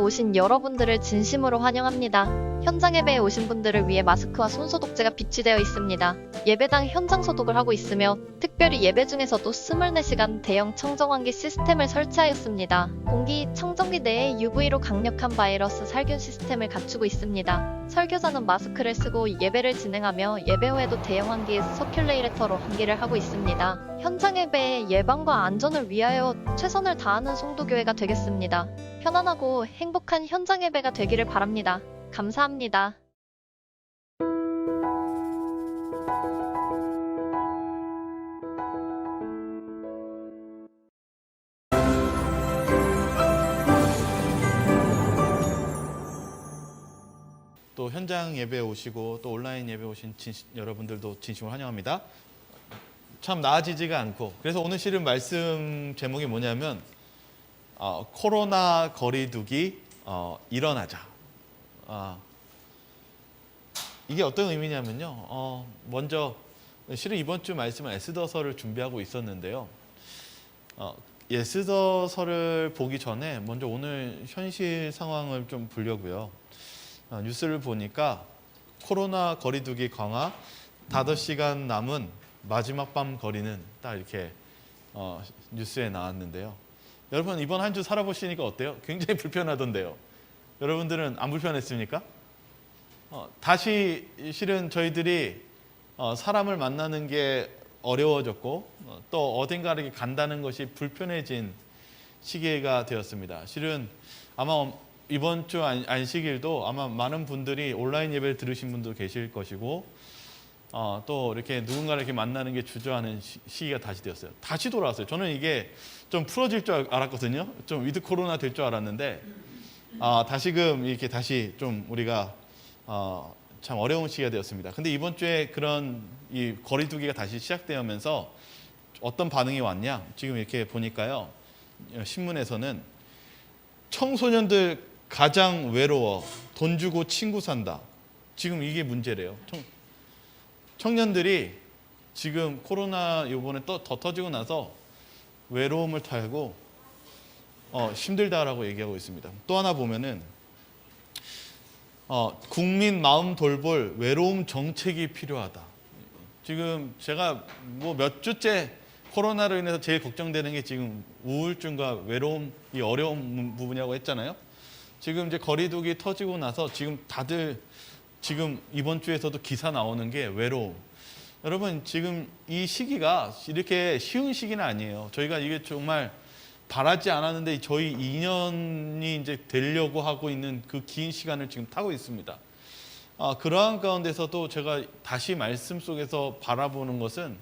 오신 여러분들을 진심으로 환영합니다. 현장 예배에 오신 분들을 위해 마스크와 손소독제가 비치되어 있습니다. 예배당 현장 소독을 하고 있으며 특별히 예배 중에서도 24시간 대형 청정환기 시스템을 설치하였습니다. 공기 청정기 내에 UV로 강력한 바이러스 살균 시스템을 갖추고 있습니다. 설교자는 마스크를 쓰고 예배를 진행하며 예배 후에도 대형 환기 서큘레이터로 환기를 하고 있습니다. 현장 예배의 예방과 안전을 위하여 최선을 다하는 송도교회가 되겠습니다. 편안하고 행복한 현장 예배가 되기를 바랍니다. 감사합니다. 또 현장 예배 오시고 또 온라인 예배 오신 여러분들도 진심으로 환영합니다. 참 나아지지가 않고, 그래서 오늘 실은 말씀 제목이 뭐냐면 코로나 거리두기 일어나자. 이게 어떤 의미냐면요. 먼저 실은 이번 주 말씀은 에스더서를 준비하고 있었는데요. 에스더서를 보기 전에 먼저 오늘 현실 상황을 좀 보려고요. 뉴스를 보니까 코로나 거리두기 강화 5시간 남은 마지막 밤 거리는 딱 이렇게 뉴스에 나왔는데요. 여러분 이번 한 주 살아보시니까 어때요? 굉장히 불편하던데요. 여러분들은 안 불편했습니까? 다시 실은 저희들이 사람을 만나는 게 어려워졌고 또 어딘가를 간다는 것이 불편해진 시기가 되었습니다. 실은 아마 이번 주 안식일도 아마 많은 분들이 온라인 예배를 들으신 분도 계실 것이고 또 이렇게 누군가를 이렇게 만나는 게 주저하는 시기가 다시 되었어요. 다시 돌아왔어요. 저는 이게 좀 풀어질 줄 알았거든요. 좀 위드 코로나 될 줄 알았는데 다시금 이렇게 다시 좀 우리가 참 어려운 시기가 되었습니다. 근데 이번 주에 그런 이 거리두기가 다시 시작되면서 어떤 반응이 왔냐? 지금 이렇게 보니까요. 신문에서는 청소년들 가장 외로워, 돈 주고 친구 산다. 지금 이게 문제래요. 청년들이 지금 코로나 이번에 더 터지고 나서 외로움을 타고 힘들다라고 얘기하고 있습니다. 또 하나 보면은 국민 마음 돌볼 외로움 정책이 필요하다. 지금 제가 뭐 몇 주째 코로나로 인해서 제일 걱정되는 게 지금 우울증과 외로움, 이 어려운 부분이라고 했잖아요. 지금 이제 거리두기 터지고 나서 지금 다들 지금 이번 주에서도 기사 나오는 게 외로움. 여러분 지금 이 시기가 이렇게 쉬운 시기는 아니에요. 저희가 이게 정말 바라지 않았는데 저희 2년이 이제 되려고 하고 있는 그 긴 시간을 지금 타고 있습니다. 그러한 가운데서도 제가 다시 말씀 속에서 바라보는 것은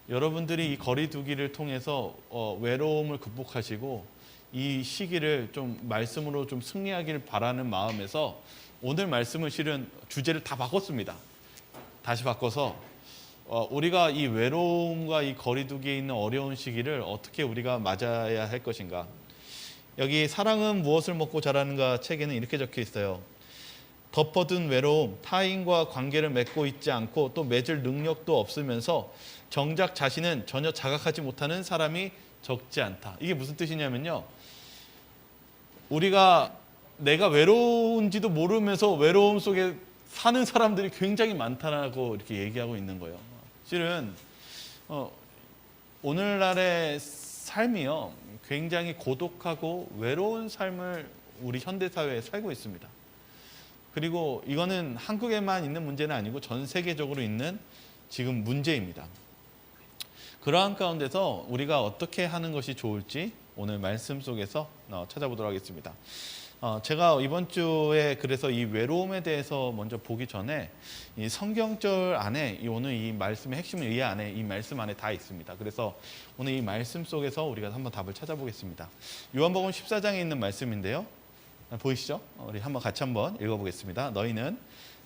여러분들이 이 거리두기를 통해서 외로움을 극복하시고 이 시기를 좀 말씀으로 좀 승리하기를 바라는 마음에서 오늘 말씀은 실은 주제를 다 바꿨습니다. 다시 바꿔서 우리가 이 외로움과 이 거리두기에 있는 어려운 시기를 어떻게 우리가 맞아야 할 것인가. 여기 사랑은 무엇을 먹고 자라는가 책에는 이렇게 적혀 있어요. 덮어둔 외로움, 타인과 관계를 맺고 있지 않고 또 맺을 능력도 없으면서 정작 자신은 전혀 자각하지 못하는 사람이 적지 않다. 이게 무슨 뜻이냐면요. 우리가 내가 외로운지도 모르면서 외로움 속에 사는 사람들이 굉장히 많다고 이렇게 얘기하고 있는 거예요. 실은 오늘날의 삶이요. 굉장히 고독하고 외로운 삶을 우리 현대사회에 살고 있습니다. 그리고 이거는 한국에만 있는 문제는 아니고 전 세계적으로 있는 지금 문제입니다. 그러한 가운데서 우리가 어떻게 하는 것이 좋을지 오늘 말씀 속에서 찾아보도록 하겠습니다. 제가 이번 주에 그래서 이 외로움에 대해서 먼저 보기 전에 이 성경절 안에 오늘 이 말씀의 핵심은 이 말씀 안에 다 있습니다. 그래서 오늘 이 말씀 속에서 우리가 한번 답을 찾아보겠습니다. 요한복음 14장에 있는 말씀인데요. 보이시죠? 우리 같이 한번 읽어보겠습니다. 너희는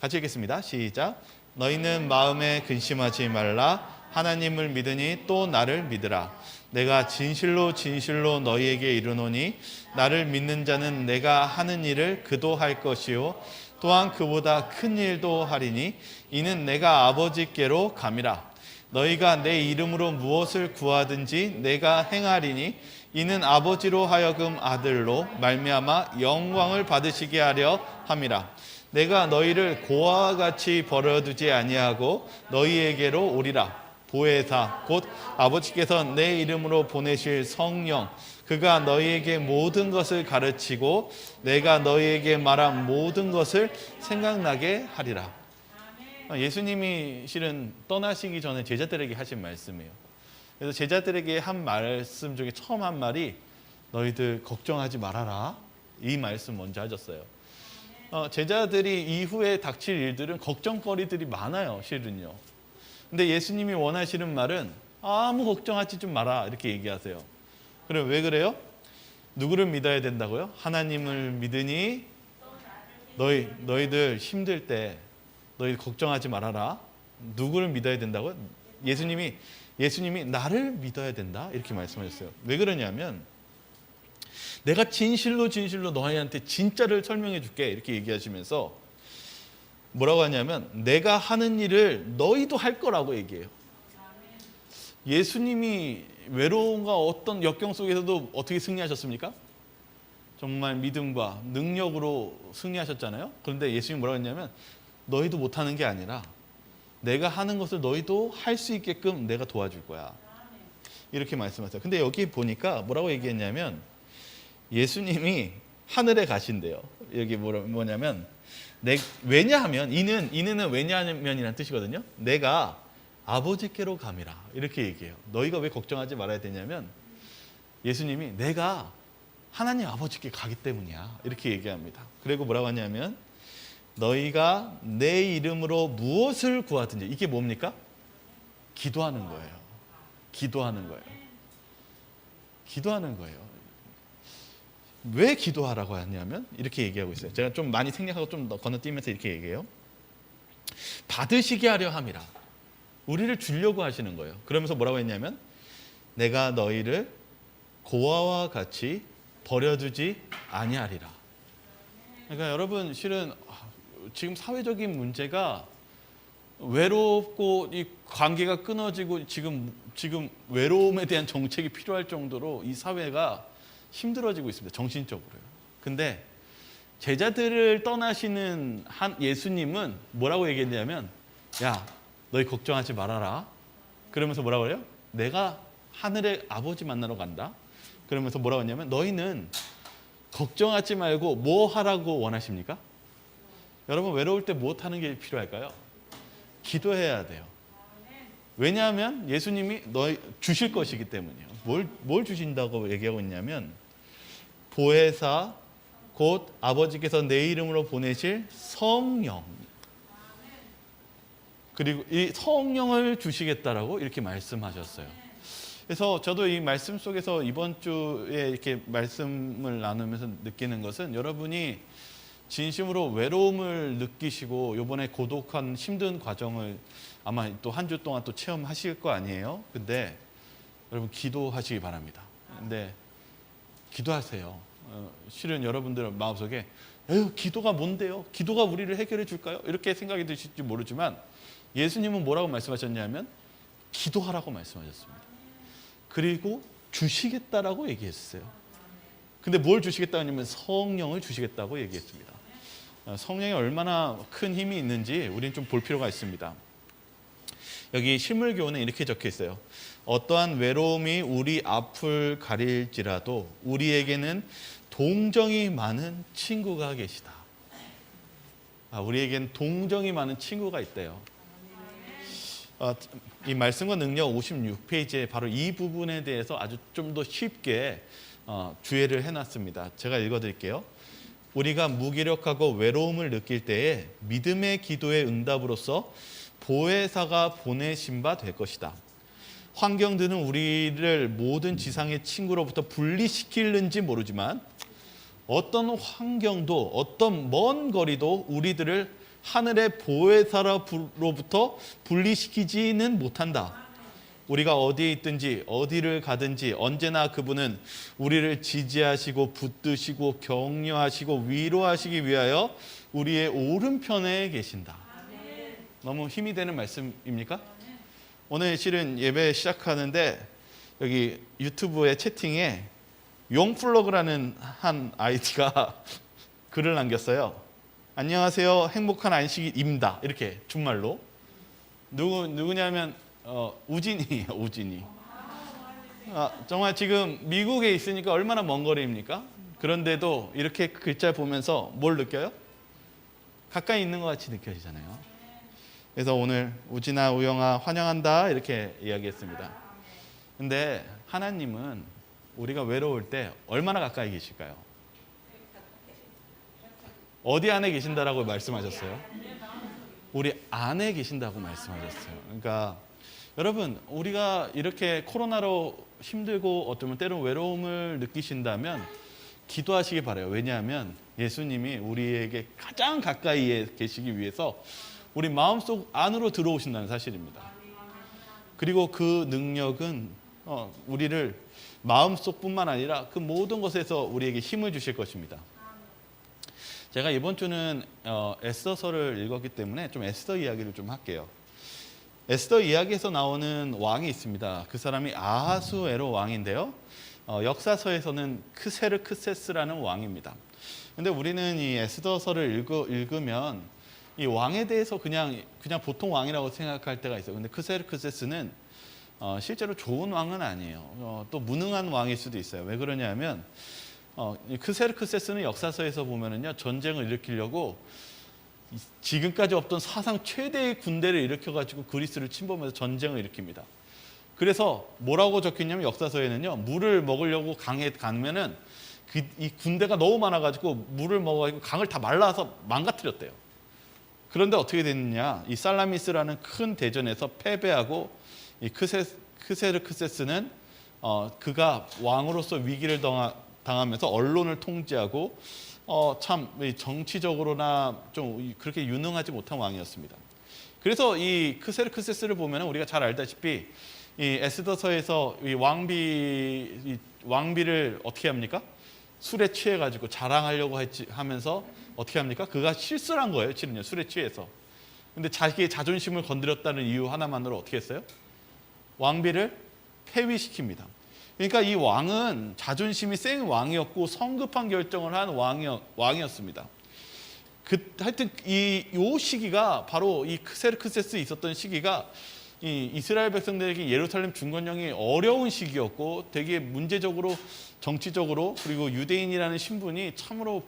같이 읽겠습니다. 시작. 너희는 마음에 근심하지 말라. 하나님을 믿으니 또 나를 믿으라. 내가 진실로 진실로 너희에게 이르노니 나를 믿는 자는 내가 하는 일을 그도 할 것이요 또한 그보다 큰 일도 하리니 이는 내가 아버지께로 감이라. 너희가 내 이름으로 무엇을 구하든지 내가 행하리니 이는 아버지로 하여금 아들로 말미암아 영광을 받으시게 하려 함이라. 내가 너희를 고아와 같이 버려두지 아니하고 너희에게로 오리라. 보혜사 곧 아버지께서 내 이름으로 보내실 성령 그가 너희에게 모든 것을 가르치고 내가 너희에게 말한 모든 것을 생각나게 하리라. 예수님이 실은 떠나시기 전에 제자들에게 하신 말씀이에요. 그래서 제자들에게 한 말씀 중에 처음 한 말이 너희들 걱정하지 말아라. 이 말씀 먼저 하셨어요. 제자들이 이후에 닥칠 일들은 걱정거리들이 많아요. 실은요. 근데 예수님이 원하시는 말은 아무 걱정하지 좀 마라 이렇게 얘기하세요. 그럼 왜 그래요? 누구를 믿어야 된다고요? 하나님을 믿으니 너희들 힘들 때 너희 걱정하지 말아라. 누구를 믿어야 된다고요? 예수님이 나를 믿어야 된다 이렇게 말씀하셨어요. 왜 그러냐면 내가 진실로 너희한테 진짜를 설명해 줄게 이렇게 얘기하시면서 뭐라고 하냐면 내가 하는 일을 너희도 할 거라고 얘기해요. 예수님이 외로움과 어떤 역경 속에서도 어떻게 승리하셨습니까? 정말 믿음과 능력으로 승리하셨잖아요. 그런데 예수님이 뭐라고 했냐면 너희도 못하는 게 아니라 내가 하는 것을 너희도 할 수 있게끔 내가 도와줄 거야. 이렇게 말씀하세요. 근데 여기 보니까 뭐라고 얘기했냐면 예수님이 하늘에 가신대요. 여기 뭐냐면 왜냐하면 이는 왜냐하면이라는 뜻이거든요. 내가 아버지께로 감이라 이렇게 얘기해요. 너희가 왜 걱정하지 말아야 되냐면 예수님이 내가 하나님 아버지께 가기 때문이야 이렇게 얘기합니다. 그리고 뭐라고 하냐면 너희가 내 이름으로 무엇을 구하든지 이게 뭡니까? 기도하는 거예요. 기도하는 거예요. 왜 기도하라고 하냐면 이렇게 얘기하고 있어요. 제가 좀 많이 생략하고 좀 더 건너뛰면서 이렇게 얘기해요. 받으시게 하려 함이라. 우리를 주려고 하시는 거예요. 그러면서 뭐라고 했냐면 내가 너희를 고아와 같이 버려두지 아니하리라. 그러니까 여러분 실은 지금 사회적인 문제가 외롭고 이 관계가 끊어지고 지금 외로움에 대한 정책이 필요할 정도로 이 사회가 힘들어지고 있습니다. 정신적으로요. 근데 제자들을 떠나시는 한 예수님은 뭐라고 얘기했냐면 야 너희 걱정하지 말아라. 그러면서 뭐라고 그래요? 내가 하늘의 아버지 만나러 간다. 그러면서 뭐라고 했냐면 너희는 걱정하지 말고 뭐 하라고 원하십니까? 여러분 외로울 때 무엇 하는 게 필요할까요? 기도해야 돼요. 왜냐하면 예수님이 너희 주실 것이기 때문이에요. 뭘 주신다고 얘기하고 있냐면 보혜사 곧 아버지께서 내 이름으로 보내실 성령 그리고 이 성령을 주시겠다라고 이렇게 말씀하셨어요. 그래서 저도 이 말씀 속에서 이번 주에 이렇게 말씀을 나누면서 느끼는 것은 여러분이 진심으로 외로움을 느끼시고 이번에 고독한 힘든 과정을 아마 또 한 주 동안 또 체험하실 거 아니에요. 근데 여러분 기도하시기 바랍니다. 근데 기도하세요. 실은 여러분들 마음속에 기도가 뭔데요? 기도가 우리를 해결해 줄까요? 이렇게 생각이 드실지 모르지만 예수님은 뭐라고 말씀하셨냐면 기도하라고 말씀하셨습니다. 그리고 주시겠다라고 얘기했어요. 근데 뭘 주시겠다고 하냐면 성령을 주시겠다고 얘기했습니다. 성령이 얼마나 큰 힘이 있는지 우리는 좀 볼 필요가 있습니다. 여기 실물교훈에 이렇게 적혀 있어요. 어떠한 외로움이 우리 앞을 가릴지라도 우리에게는 동정이 많은 친구가 계시다. 우리에겐 동정이 많은 친구가 있대요. 이 말씀과 능력 56페이지에 바로 이 부분에 대해서 아주 좀 더 쉽게 주의를 해놨습니다. 제가 읽어드릴게요. 우리가 무기력하고 외로움을 느낄 때에 믿음의 기도의 응답으로서 보혜사가 보내신 바 될 것이다. 환경들은 우리를 모든 지상의 친구로부터 분리시키는지 모르지만 어떤 환경도 어떤 먼 거리도 우리들을 하늘의 보혜사로부터 분리시키지는 못한다. 우리가 어디에 있든지 어디를 가든지 언제나 그분은 우리를 지지하시고 붙드시고 격려하시고 위로하시기 위하여 우리의 오른편에 계신다. 너무 힘이 되는 말씀입니까? 오늘 실은 예배 시작하는데 여기 유튜브의 채팅에 용플러그라는 한 아이디가 글을 남겼어요. 안녕하세요. 행복한 안식일입니다. 이렇게 준말로. 누구냐면 우진이에요. 우진이. 정말 지금 미국에 있으니까 얼마나 먼 거리입니까? 그런데도 이렇게 글자를 보면서 뭘 느껴요? 가까이 있는 것 같이 느껴지잖아요. 그래서 오늘 우진아, 우영아 환영한다 이렇게 이야기했습니다. 근데 하나님은 우리가 외로울 때 얼마나 가까이 계실까요? 어디 안에 계신다라고 말씀하셨어요? 우리 안에 계신다고 말씀하셨어요. 그러니까 여러분, 우리가 이렇게 코로나로 힘들고 어쩌면 때론 외로움을 느끼신다면 기도하시기 바라요. 왜냐하면 예수님이 우리에게 가장 가까이에 계시기 위해서 우리 마음속 안으로 들어오신다는 사실입니다. 그리고 그 능력은 우리를 마음속뿐만 아니라 그 모든 것에서 우리에게 힘을 주실 것입니다. 제가 이번 주는 에스더서를 읽었기 때문에 좀 에스더 이야기를 좀 할게요. 에스더 이야기에서 나오는 왕이 있습니다. 그 사람이 아하수에로 왕인데요. 역사서에서는 크세르크세스라는 왕입니다. 근데 우리는 이 에스더서를 읽으면 이 왕에 대해서 그냥 보통 왕이라고 생각할 때가 있어요. 근데 크세르크세스는 실제로 좋은 왕은 아니에요. 또 무능한 왕일 수도 있어요. 왜 그러냐면 크세르크세스는 역사서에서 보면은요, 전쟁을 일으키려고 지금까지 없던 사상 최대의 군대를 일으켜가지고 그리스를 침범해서 전쟁을 일으킵니다. 그래서 뭐라고 적혀있냐면 역사서에는요, 물을 먹으려고 강에 가면은 이 군대가 너무 많아가지고 물을 먹어가지고 강을 다 말라서 망가뜨렸대요. 그런데 어떻게 됐느냐? 이 살라미스라는 큰 대전에서 패배하고 이 크세르크세스는 그가 왕으로서 위기를 당하면서 언론을 통제하고 참 정치적으로나 좀 그렇게 유능하지 못한 왕이었습니다. 그래서 이 크세르크세스를 보면 우리가 잘 알다시피 이 에스더서에서 이 왕비를 어떻게 합니까? 술에 취해가지고 자랑하려고 하면서 어떻게 합니까? 그가 실수를 한 거예요. 실은요, 술에 취해서. 근데 자기의 자존심을 건드렸다는 이유 하나만으로 어떻게 했어요? 왕비를 폐위시킵니다. 그러니까 이 왕은 자존심이 센 왕이었고 성급한 결정을 한 왕이었습니다. 하여튼 요 시기가 바로 이 크세르크세스 있었던 시기가 이 이스라엘 백성들에게 예루살렘 중건령이 어려운 시기였고 되게 문제적으로 정치적으로 그리고 유대인이라는 신분이 참으로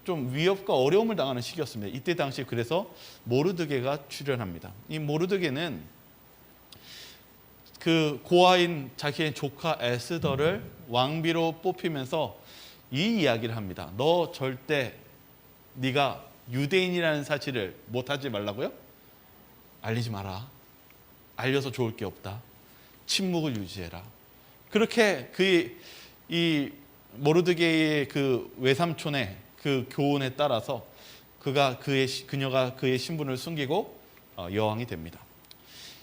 좀 위협과 어려움을 당하는 시기였습니다. 이때 당시 그래서 모르드게가 출연합니다. 이 모르드게는 그 고아인 자기의 조카 에스더를 왕비로 뽑히면서 이 이야기를 합니다. 너 절대 네가 유대인이라는 사실을 못하지 말라고요? 알리지 마라. 알려서 좋을 게 없다. 침묵을 유지해라. 그렇게 이 모르드게의 그 외삼촌의 그 교훈에 따라서 그녀가 그의 신분을 숨기고 여왕이 됩니다.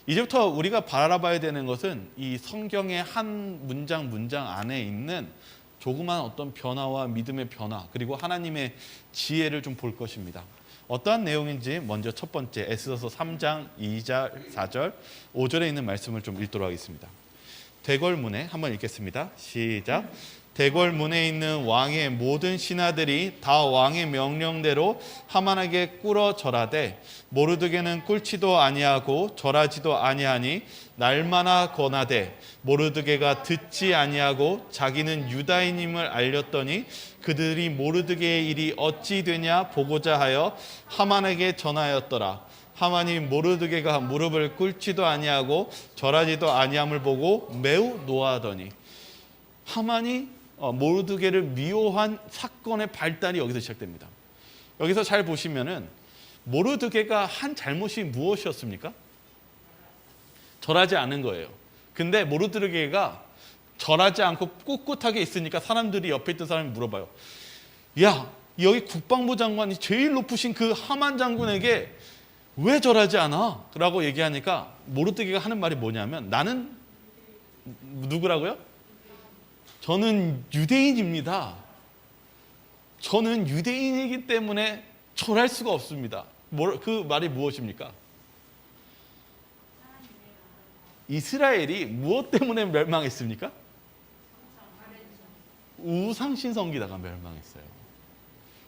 이제부터 우리가 바라봐야 되는 것은 이 성경의 한 문장 안에 있는 조그만 어떤 변화와 믿음의 변화, 그리고 하나님의 지혜를 좀 볼 것입니다. 어떠한 내용인지 먼저 첫 번째 에스더서 3장 2절, 4절, 5절에 있는 말씀을 좀 읽도록 하겠습니다. 대궐문에 한번 읽겠습니다. 시작. 대궐문에 있는 왕의 모든 신하들이 다 왕의 명령대로 하만에게 꿇어 절하되 모르드게는 꿇지도 아니하고 절하지도 아니하니 날마나 권하되 모르드게가 듣지 아니하고 자기는 유다인임을 알렸더니 그들이 모르드게의 일이 어찌 되냐 보고자 하여 하만에게 전하였더라. 하만이 모르드게가 무릎을 꿇지도 아니하고 절하지도 아니함을 보고 매우 노하더니 하만이 모르드게를 미워한 사건의 발단이 여기서 시작됩니다. 여기서 잘 보시면은 모르드게가 한 잘못이 무엇이었습니까? 절하지 않은 거예요. 근데 모르드게가 절하지 않고 꿋꿋하게 있으니까 사람들이 옆에 있던 사람이 물어봐요. 야, 여기 국방부 장관이 제일 높으신 그 하만 장군에게 왜 절하지 않아? 라고 얘기하니까 모르드게가 하는 말이 뭐냐면 나는 누구라고요? 저는 유대인입니다. 저는 유대인이기 때문에 절할 수가 없습니다. 그 말이 무엇입니까? 이스라엘이 무엇 때문에 멸망했습니까? 우상신성기다가 멸망했어요.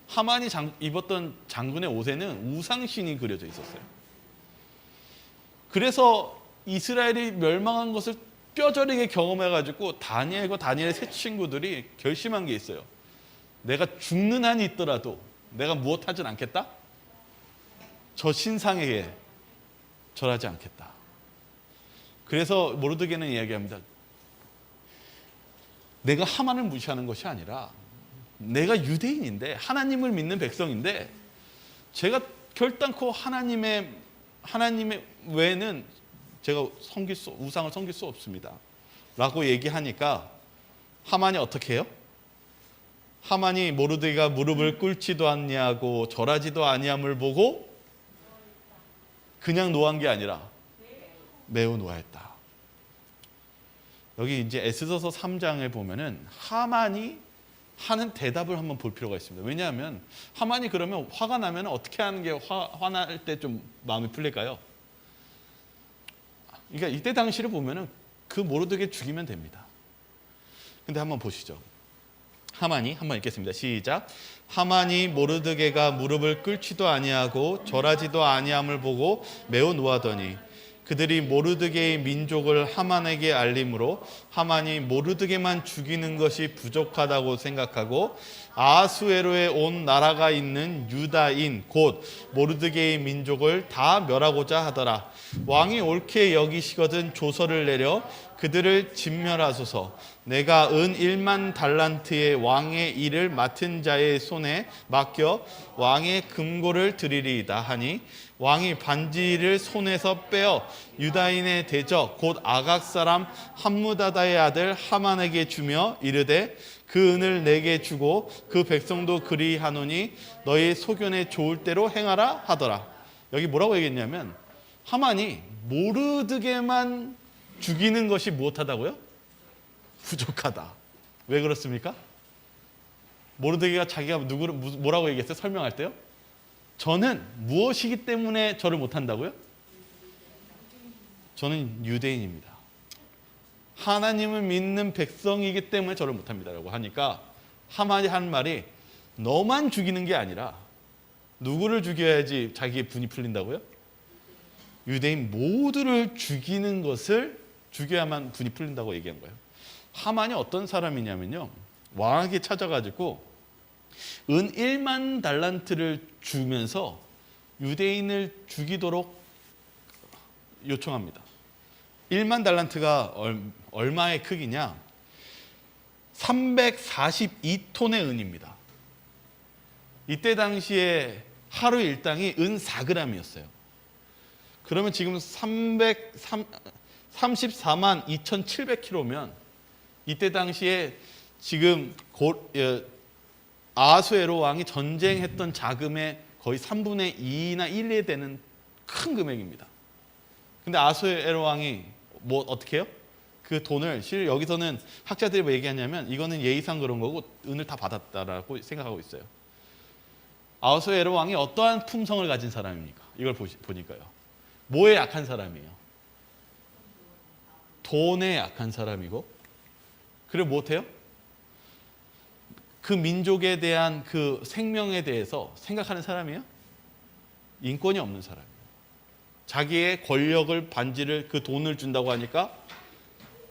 하만이 입었던 장군의 옷에는 우상신이 그려져 있었어요. 그래서 이스라엘이 멸망한 것을 뼈저리게 경험해가지고 다니엘과 다니엘의 세 친구들이 결심한 게 있어요. 내가 죽는 한이 있더라도 내가 무엇 하진 않겠다? 저 신상에게 절하지 않겠다. 그래서 모르드게는 이야기합니다. 내가 하만을 무시하는 것이 아니라 내가 유대인인데 하나님을 믿는 백성인데 제가 결단코 하나님의 외에는 제가 우상을 섬길 수 없습니다. 라고 얘기하니까 하만이 어떻게 해요? 하만이 모르드게가 무릎을 꿇지도 않냐고 절하지도 아니함을 보고 그냥 노한 게 아니라 매우 노하였다. 여기 이제 에스더서 3장에 보면은 하만이 하는 대답을 한번 볼 필요가 있습니다. 왜냐하면 하만이 그러면 화가 나면 어떻게 하는 게 화날 때 좀 마음이 풀릴까요? 그러니까 이때 당시를 보면은 그 모르드게 죽이면 됩니다. 근데 한번 보시죠. 하만이 한번 읽겠습니다. 시작. 하만이 모르드게가 무릎을 꿇지도 아니하고 절하지도 아니함을 보고 매우 노하더니 그들이 모르드게의 민족을 하만에게 알림으로 하만이 모르드게만 죽이는 것이 부족하다고 생각하고 아하수에로에 온 나라가 있는 유다인 곧 모르드게의 민족을 다 멸하고자 하더라. 왕이 옳게 여기시거든 조서를 내려 그들을 진멸하소서. 내가 은 1만 달란트의 왕의 일을 맡은 자의 손에 맡겨 왕의 금고를 드리리이다 하니 왕이 반지를 손에서 빼어 유다인의 대적 곧 아각 사람 함무다다의 아들 하만에게 주며 이르되 그 은을 내게 주고 그 백성도 그리하노니 너희 소견에 좋을 대로 행하라 하더라. 여기 뭐라고 얘기했냐면 하만이 모르드게만 죽이는 것이 무엇하다고요? 부족하다. 왜 그렇습니까? 모르드게가 자기가 누구를 뭐라고 얘기했어요? 설명할 때요? 저는 무엇이기 때문에 저를 못한다고요? 저는 유대인입니다. 하나님을 믿는 백성이기 때문에 저를 못합니다 라고 하니까 하만이 하는 말이 너만 죽이는 게 아니라 누구를 죽여야지 자기의 분이 풀린다고요? 유대인 모두를 죽이는 것을 죽여야만 분이 풀린다고 얘기한 거예요. 하만이 어떤 사람이냐면요, 왕에게 찾아가지고 은 1만 달란트를 주면서 유대인을 죽이도록 요청합니다. 1만 달란트가 얼마의 크기냐? 342톤의 은입니다. 이때 당시에 하루 일당이 은 4g이었어요. 그러면 지금 34만 2,700kg면 이때 당시에 지금 아하수에로 왕이 전쟁했던 자금의 거의 3분의 2나 1에 되는 큰 금액입니다. 근데 아하수에로 왕이 뭐 어떻게 해요? 그 돈을 여기서는 학자들이 뭐 얘기하냐면 이거는 예의상 그런 거고 은을 다 받았다라고 생각하고 있어요. 아하수에로 왕이 어떠한 품성을 가진 사람입니까? 이걸 보니까요. 뭐에 약한 사람이에요? 돈에 약한 사람이고, 그리고 못해요? 그 민족에 대한 그 생명에 대해서 생각하는 사람이에요? 인권이 없는 사람이에요. 자기의 권력을 반지를 그 돈을 준다고 하니까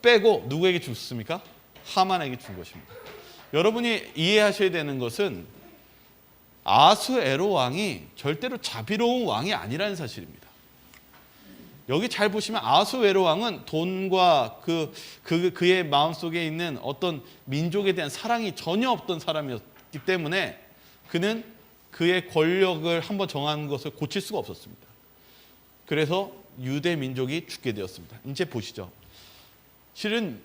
빼고 누구에게 줬습니까? 하만에게 준 것입니다. 여러분이 이해하셔야 되는 것은 아하수에로 왕이 절대로 자비로운 왕이 아니라는 사실입니다. 여기 잘 보시면 아하수에로 왕은 돈과 그의 마음속에 있는 어떤 민족에 대한 사랑이 전혀 없던 사람이었기 때문에 그는 그의 권력을 한번 정한 것을 고칠 수가 없었습니다. 그래서 유대 민족이 죽게 되었습니다. 이제 보시죠. 실은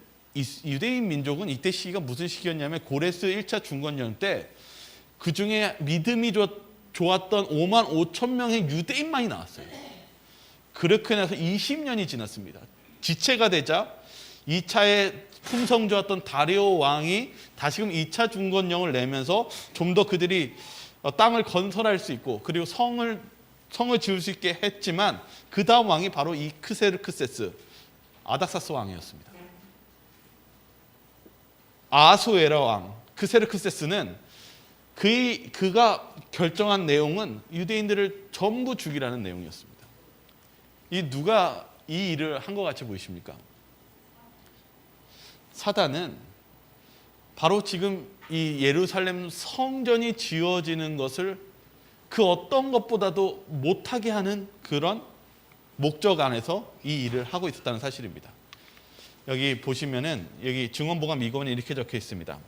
유대인 민족은 이때 시기가 무슨 시기였냐면 고레스 1차 중건전 때 그중에 믿음이 좋았던 5만 5천 명의 유대인만이 나왔어요. 그렇게 나서 20년이 지났습니다. 지체가 되자 2차에 품성 좋았던 다리오 왕이 다시금 2차 중건령을 내면서 좀 더 그들이 땅을 건설할 수 있고 그리고 성을 지을 수 있게 했지만 그 다음 왕이 바로 이 크세르크세스 아닥사스 왕이었습니다. 아하수에로 왕, 그세르크세스는 그가 결정한 내용은 유대인들을 전부 죽이라는 내용이었습니다. 이 누가 이 일을 한 것 같이 보이십니까? 사단은 바로 지금 이 예루살렘 성전이 지어지는 것을 그 어떤 것보다도 못하게 하는 그런 목적 안에서 이 일을 하고 있었다는 사실입니다. 여기 보시면은 여기 증언보감 2권에 이렇게 적혀 있습니다.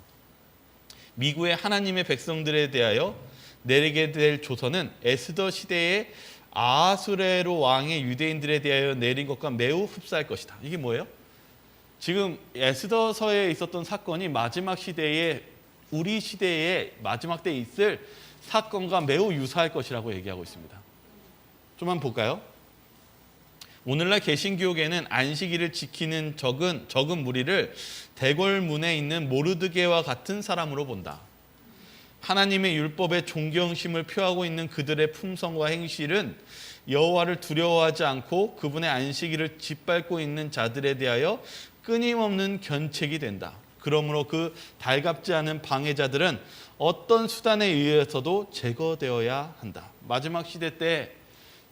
미국의 하나님의 백성들에 대하여 내리게 될 조서는 에스더 시대의 아하수에로 왕의 유대인들에 대하여 내린 것과 매우 흡사할 것이다. 이게 뭐예요? 지금 에스더서에 있었던 사건이 마지막 시대에 우리 시대의 마지막 때에 있을 사건과 매우 유사할 것이라고 얘기하고 있습니다. 좀 한번 볼까요? 오늘날 개신교계는 안식일을 지키는 적은 무리를 대궐문에 있는 모르드게와 같은 사람으로 본다. 하나님의 율법에 존경심을 표하고 있는 그들의 품성과 행실은 여호와를 두려워하지 않고 그분의 안식일을 짓밟고 있는 자들에 대하여 끊임없는 견책이 된다. 그러므로 그 달갑지 않은 방해자들은 어떤 수단에 의해서도 제거되어야 한다. 마지막 시대 때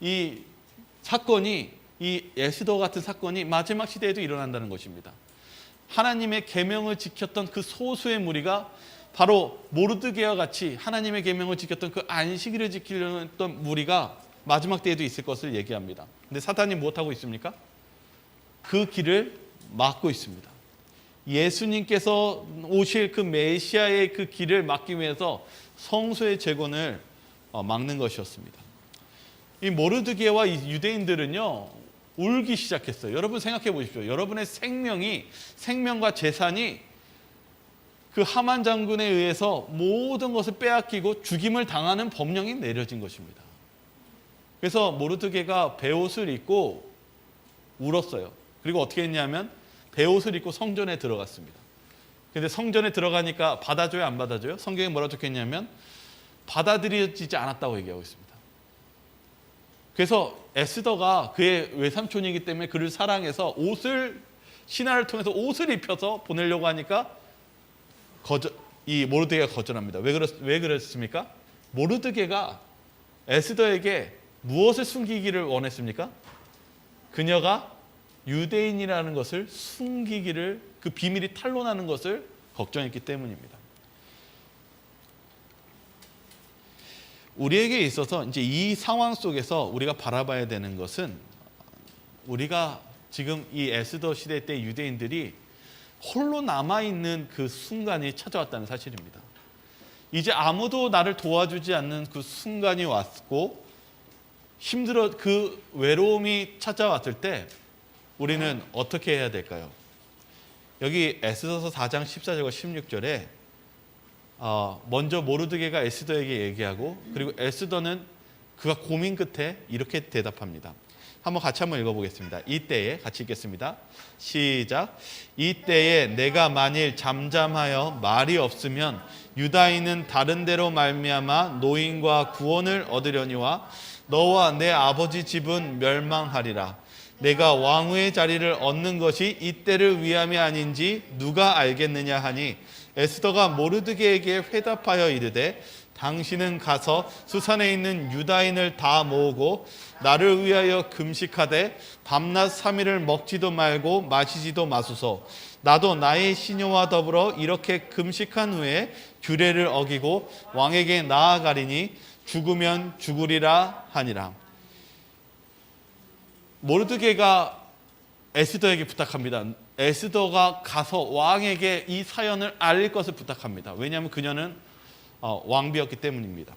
이 사건이 이 에스더 같은 사건이 마지막 시대에도 일어난다는 것입니다. 하나님의 계명을 지켰던 그 소수의 무리가 바로 모르드게와 같이 하나님의 계명을 지켰던 그 안식일을 지키려는 했던 무리가 마지막 때에도 있을 것을 얘기합니다. 근데 사탄이 무엇하고 있습니까? 그 길을 막고 있습니다. 예수님께서 오실 그 메시아의 그 길을 막기 위해서 성소의 재건을 막는 것이었습니다. 이 모르드게와 이 유대인들은요 울기 시작했어요. 여러분 생각해 보십시오. 여러분의 생명과 재산이 그 하만 장군에 의해서 모든 것을 빼앗기고 죽임을 당하는 법령이 내려진 것입니다. 그래서 모르드게가 베옷을 입고 울었어요. 그리고 어떻게 했냐면 베옷을 입고 성전에 들어갔습니다. 근데 성전에 들어가니까 받아줘요, 안 받아줘요? 성경에 뭐라고 적혀있냐면 받아들여지지 않았다고 얘기하고 있습니다. 그래서 에스더가 그의 외삼촌이기 때문에 그를 사랑해서 신하를 통해서 옷을 입혀서 보내려고 하니까 이 모르드게가 거절합니다. 왜 그랬습니까? 모르드게가 에스더에게 무엇을 숨기기를 원했습니까? 그녀가 유대인이라는 것을 숨기기를, 그 비밀이 탄로나는 것을 걱정했기 때문입니다. 우리에게 있어서 이제 이 상황 속에서 우리가 바라봐야 되는 것은, 우리가 지금 이 에스더 시대 때 유대인들이 홀로 남아있는 그 순간이 찾아왔다는 사실입니다. 이제 아무도 나를 도와주지 않는 그 순간이 왔고, 그 외로움이 찾아왔을 때 우리는 어떻게 해야 될까요? 여기 에스더서 4장 14절과 16절에 먼저 모르드게가 에스더에게 얘기하고, 그리고 에스더는 그가 고민 끝에 이렇게 대답합니다. 같이 한번 읽어보겠습니다. 이때에, 같이 읽겠습니다. 시작. 이때에 내가 만일 잠잠하여 말이 없으면 유다인은 다른 데로 말미암아 노인과 구원을 얻으려니와 너와 내 아버지 집은 멸망하리라. 내가 왕후의 자리를 얻는 것이 이때를 위함이 아닌지 누가 알겠느냐 하니, 에스더가 모르드게에게 회답하여 이르되 당신은 가서 수산에 있는 유다인을 다 모으고 나를 위하여 금식하되 밤낮 3일을 먹지도 말고 마시지도 마소서. 나도 나의 시녀와 더불어 이렇게 금식한 후에 규례를 어기고 왕에게 나아가리니 죽으면 죽으리라 하니라. 모르드게가 에스더에게 부탁합니다. 에스더가 가서 왕에게 이 사연을 알릴 것을 부탁합니다. 왜냐하면 그녀는 왕비였기 때문입니다.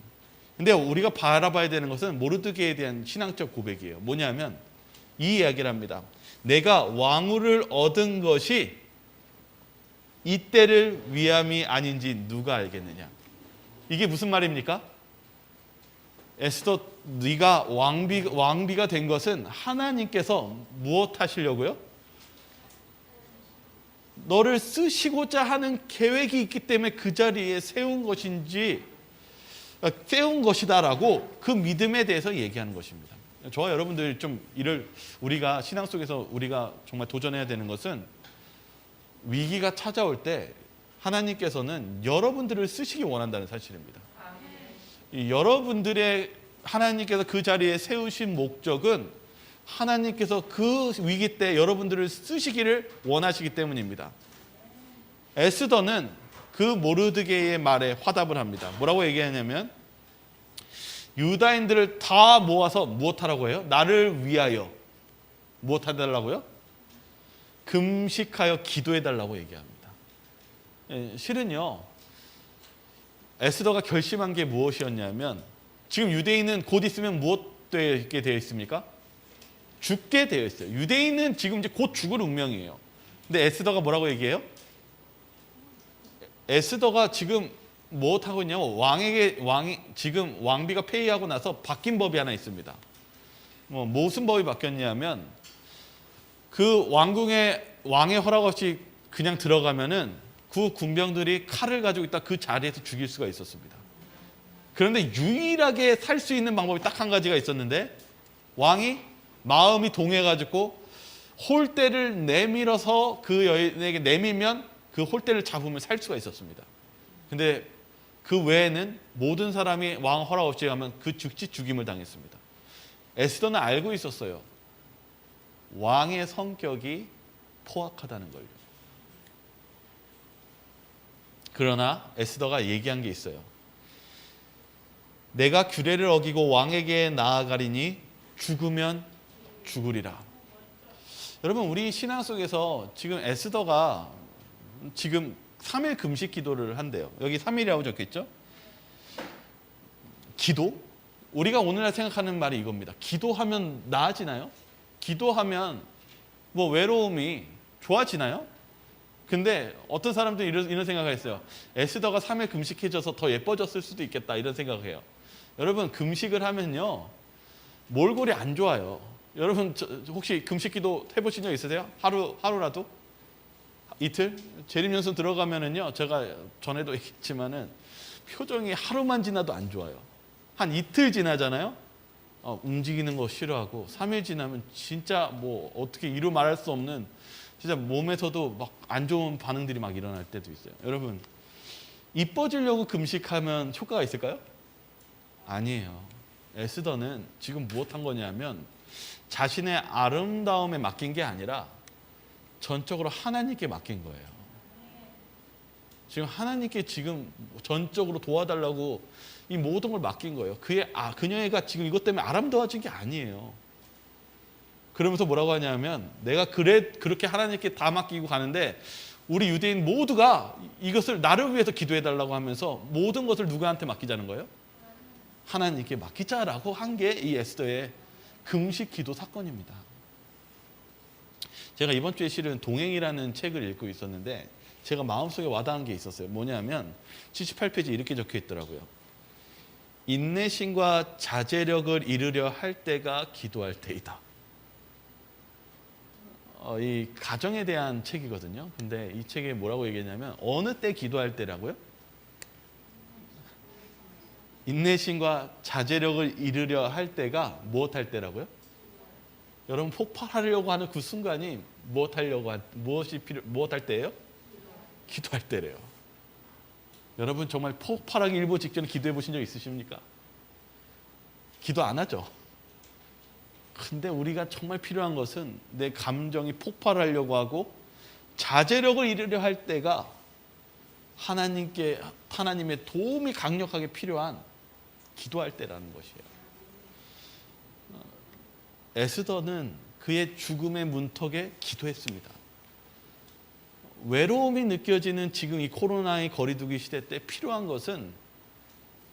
근데 우리가 바라봐야 되는 것은 모르드게에 대한 신앙적 고백이에요. 뭐냐면 이 이야기를 합니다. 내가 왕후를 얻은 것이 이때를 위함이 아닌지 누가 알겠느냐. 이게 무슨 말입니까? 에스더, 네가 왕비가 된 것은 하나님께서 무엇 하시려고요? 너를 쓰시고자 하는 계획이 있기 때문에 그 자리에 세운 것이다라고 그 믿음에 대해서 얘기하는 것입니다. 저와 여러분들이 우리가 신앙 속에서 우리가 정말 도전해야 되는 것은, 위기가 찾아올 때 하나님께서는 여러분들을 쓰시기 원한다는 사실입니다. 이 여러분들의 하나님께서 그 자리에 세우신 목적은 하나님께서 그 위기 때 여러분들을 쓰시기를 원하시기 때문입니다. 에스더는 그 모르드게의 말에 화답을 합니다. 뭐라고 얘기하냐면 유다인들을 다 모아서 무엇하라고 해요? 나를 위하여 무엇해달라고요? 금식하여 기도해달라고 얘기합니다. 실은요, 에스더가 결심한 게 무엇이었냐면 지금 유대인은 곧 있으면 무엇 되게 되어 있습니까? 죽게 되어 있어요. 유대인은 지금 이제 곧 죽을 운명이에요. 근데 에스더가 뭐라고 얘기해요? 에스더가 지금 무엇하고 있냐면 왕이 지금 왕비가 폐위하고 나서 바뀐 법이 하나 있습니다. 무슨 법이 바뀌었냐면 그 왕의 허락 없이 그냥 들어가면은 그 군병들이 칼을 가지고 있다 그 자리에서 죽일 수가 있었습니다. 그런데 유일하게 살 수 있는 방법이 딱 한 가지가 있었는데 왕이 마음이 동해가지고 홀대를 내밀어서 그 여인에게 내밀면 그 홀대를 잡으면 살 수가 있었습니다. 근데 그 외에는 모든 사람이 왕 허락 없이 가면 그 즉시 죽임을 당했습니다. 에스더는 알고 있었어요. 왕의 성격이 포악하다는 걸요. 그러나 에스더가 얘기한 게 있어요. 내가 규례를 어기고 왕에게 나아가리니 죽으면 죽으리라. 여러분, 우리 신앙 속에서 지금 에스더가 지금 3일 금식 기도를 한대요. 여기 3일이라고 적혀있죠? 기도? 우리가 오늘날 생각하는 말이 이겁니다. 기도하면 나아지나요? 기도하면 뭐 외로움이 좋아지나요? 근데 어떤 사람들이 이런 생각을 했어요. 에스더가 3일 금식해져서 더 예뻐졌을 수도 있겠다 이런 생각을 해요. 여러분, 금식을 하면요 몰골이 안 좋아요. 여러분 혹시 금식 기도 해보신 적 있으세요? 하루라도? 이틀? 재림연수 들어가면은요, 제가 전에도 얘기했지만은 표정이 하루만 지나도 안 좋아요. 한 이틀 지나잖아요. 움직이는 거 싫어하고 3일 지나면 진짜 뭐 어떻게 이루 말할 수 없는 진짜 몸에서도 막 안 좋은 반응들이 막 일어날 때도 있어요. 여러분, 이뻐지려고 금식하면 효과가 있을까요? 아니에요. 에스더는 지금 무엇한 거냐면 자신의 아름다움에 맡긴 게 아니라 전적으로 하나님께 맡긴 거예요. 지금 하나님께 지금 전적으로 도와달라고 이 모든 걸 맡긴 거예요. 그녀가 지금 이것 때문에 아름다워진 게 아니에요. 그러면서 뭐라고 하냐면 내가 그렇게 하나님께 다 맡기고 가는데 우리 유대인 모두가 이것을 나를 위해서 기도해달라고 하면서 모든 것을 누구한테 맡기자는 거예요? 하나님께 맡기자라고 한 게 이 에스더의 금식 기도 사건입니다. 제가 이번 주에 실은 동행이라는 책을 읽고 있었는데 제가 마음속에 와닿은 게 있었어요. 뭐냐면 78페이지 이렇게 적혀 있더라고요. 인내심과 자제력을 이루려 할 때가 기도할 때이다. 이 가정에 대한 책이거든요. 근데 이 책에 뭐라고 얘기했냐면 어느 때 기도할 때라고요? 인내심과 자제력을 이루려 할 때가 무엇할 때라고요? 여러분, 폭발하려고 하는 그 순간이 무엇할 때예요? 기도할 때래요. 여러분, 정말 폭발하기 일보 직전에 기도해 보신 적 있으십니까? 기도 안 하죠. 근데 우리가 정말 필요한 것은 내 감정이 폭발하려고 하고 자제력을 이루려 할 때가 하나님의 도움이 강력하게 필요한 기도할 때라는 것이에요. 에스더는 그의 죽음의 문턱에 기도했습니다. 외로움이 느껴지는 지금 이 코로나의 거리두기 시대 때 필요한 것은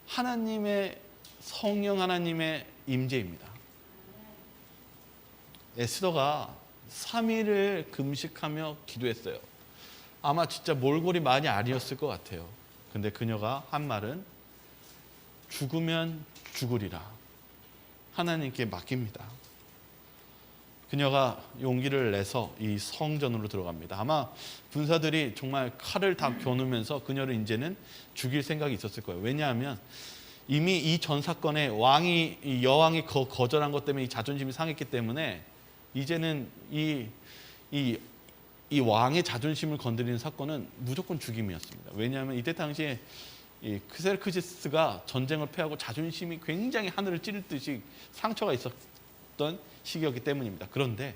하나님의 성령 하나님의 임재입니다. 에스더가 3일을 금식하며 기도했어요. 아마 진짜 몰골이 많이 아니었을 것 같아요. 근데 그녀가 한 말은 죽으면 죽으리라. 하나님께 맡깁니다. 그녀가 용기를 내서 이 성전으로 들어갑니다. 아마 군사들이 정말 칼을 다 겨누면서 그녀를 이제는 죽일 생각이 있었을 거예요. 왜냐하면 이미 이 전 사건에 여왕이 거절한 것 때문에 이 자존심이 상했기 때문에 이제는 이 이 왕의 자존심을 건드리는 사건은 무조건 죽임이었습니다. 왜냐하면 이때 당시에 이 크세르크시스가 전쟁을 패하고 자존심이 굉장히 하늘을 찌를 듯이 상처가 있었던 시기였기 때문입니다. 그런데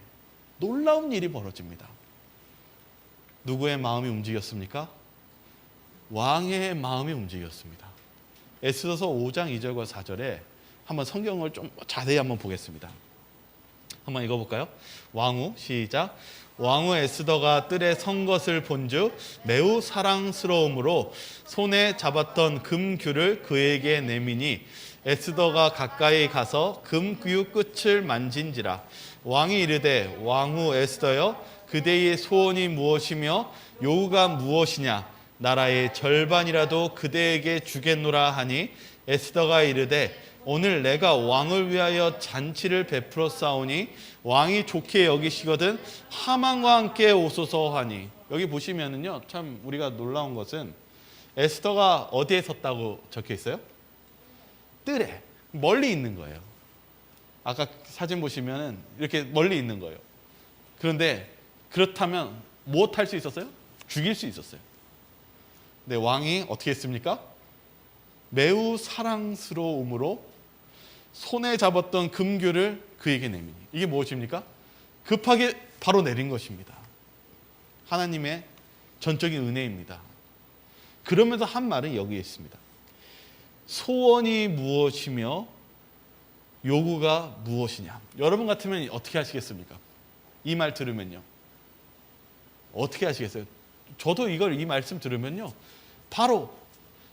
놀라운 일이 벌어집니다. 누구의 마음이 움직였습니까? 왕의 마음이 움직였습니다. 에스더서 5장 2절과 4절에 한번 성경을 좀 자세히 한번 보겠습니다. 한번 읽어볼까요? 왕후 시작. 왕후 에스더가 뜰에 선 것을 본즉 매우 사랑스러움으로 손에 잡았던 금규를 그에게 내미니 에스더가 가까이 가서 금규 끝을 만진지라. 왕이 이르되 왕후 에스더여 그대의 소원이 무엇이며 요구가 무엇이냐 나라의 절반이라도 그대에게 주겠노라 하니 에스더가 이르되 오늘 내가 왕을 위하여 잔치를 베풀어 싸우니 왕이 좋게 여기시거든 하만과 함께 오소서 하니. 여기 보시면은요 참 우리가 놀라운 것은 에스더가 어디에 섰다고 적혀 있어요? 뜰에 멀리 있는 거예요. 아까 사진 보시면은 이렇게 멀리 있는 거예요. 그런데 그렇다면 무엇 할 수 있었어요? 죽일 수 있었어요. 근데 왕이 어떻게 했습니까? 매우 사랑스러움으로 손에 잡았던 금규를 그에게 내미니. 이게 무엇입니까? 급하게 바로 내린 것입니다. 하나님의 전적인 은혜입니다. 그러면서 한 말은 여기에 있습니다. 소원이 무엇이며 요구가 무엇이냐. 여러분 같으면 어떻게 하시겠습니까? 이 말 들으면요. 어떻게 하시겠어요? 저도 이 말씀 들으면요. 바로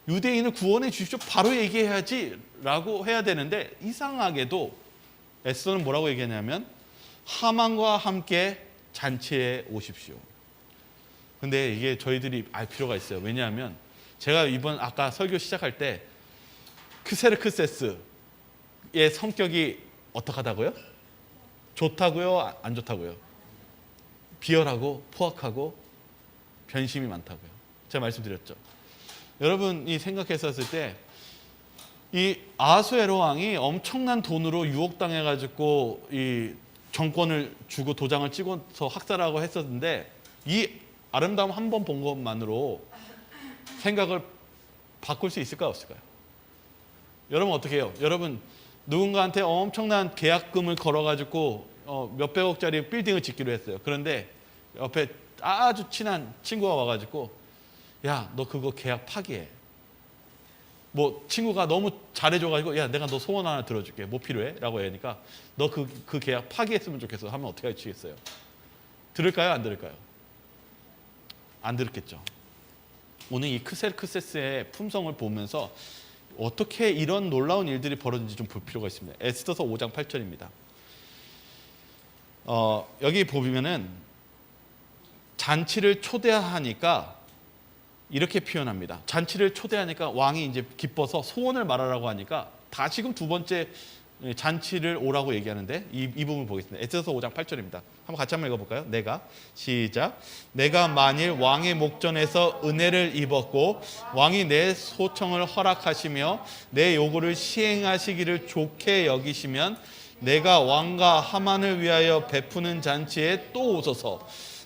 유대인을 구원해 주십시오. 바로 얘기해야지 라고 해야 되는데 이상하게도 에스더는 뭐라고 얘기하냐면 하만과 함께 잔치에 오십시오. 근데 이게 저희들이 알 필요가 있어요. 왜냐하면 제가 아까 설교 시작할 때 크세르크세스의 성격이 어떡하다고요? 좋다고요? 안 좋다고요? 비열하고 포악하고 변심이 많다고요. 제가 말씀드렸죠. 여러분이 생각했었을 때 이 아하수에로 왕이 엄청난 돈으로 유혹당해가지고 이 정권을 주고 도장을 찍어서 학살하고 했었는데 이 아름다움 한 번 본 것만으로 생각을 바꿀 수 있을까요? 없을까요? 여러분 어떻게 해요? 여러분 누군가한테 엄청난 계약금을 걸어가지고 몇백억짜리 빌딩을 짓기로 했어요. 그런데 옆에 아주 친한 친구가 와가지고 야, 너 그거 계약 파기해. 뭐 친구가 너무 잘해줘가지고 야, 내가 너 소원 하나 들어줄게. 뭐 필요해? 라고 하니까 너 그 계약 파기했으면 좋겠어. 하면 어떻게 하시겠어요? 들을까요? 안 들을까요? 안 들었겠죠. 오늘 이 크세르크세스의 품성을 보면서 어떻게 이런 놀라운 일들이 벌어진지 좀 볼 필요가 있습니다. 에스더서 5장 8절입니다. 여기 보면은 잔치를 초대하니까 이렇게 표현합니다. 잔치를 초대하니까 왕이 이제 기뻐서 소원을 말하라고 하니까 다시금 두 번째 잔치를 오라고 얘기하는데 이 부분 보겠습니다. 에스더서 5장 8절입니다. 한번 같이 한번 읽어볼까요? 시작. 내가 만일 왕의 목전에서 은혜를 입었고 왕이 내 소청을 허락하시며 내 요구를 시행하시기를 좋게 여기시면 내가 왕과 하만을 위하여 베푸는 잔치에 또 오소서.